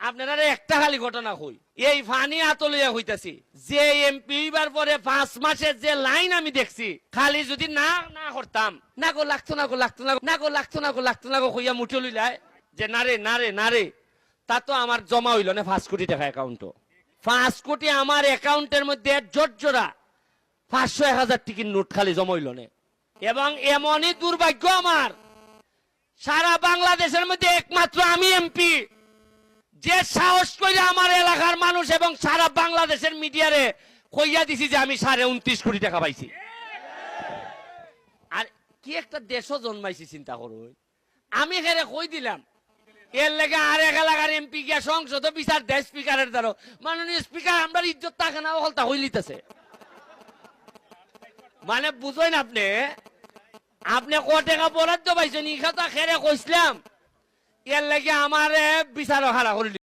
আপনারা একটা খালি ঘটনা কই, এই ফানি আতলিয়া হইতাছি যে এমপি হইবার পরে 5 মাসের যে লাইন আমি দেখছি, খালি যদি না না করতাম, না গো লাগতো না গো লাগতো না না গো লাগতো না গো লাগতো না গো কইয়া মুঠে লইলাই যে নারে নারে নারে, তা তো আমার জমা হইল না 5 কোটি টাকা অ্যাকাউন্টও। 5 কোটি আমার অ্যাকাউন্টের মধ্যে জোরজোড়া 500-1000 টিকির নোট খালি জমা হইল না। এবং এমনই দুর্ভাগ্য আমার, সারা বাংলাদেশের মধ্যে একমাত্র আমি এমপি যে সাহস করে আমার এলাকার মানুষ এবং সারা বাংলাদেশের মিডিয়ারে কইয়া দিছি যে আমি 29.5 কোটি টাকা পাইছি। আর কি একটা দেশও জন্মাইছি চিন্তা করুন। আমি এখানে কই দিলাম এর লেগে আর এক এলাকার এমপি গিয়া সংসদ বিচার দেয় স্পিকারের দ্বারা, মাননীয় স্পিকার আমরা ইজ্জত থাকে না হলতা হইলিতেছে। মানে বুঝেন আপনি, আপনি ক টাকা বরাদ্দ পাইছেন ই কথা খেরে কইছিলাম, এর লেগে আমার বিচার হারা করিল।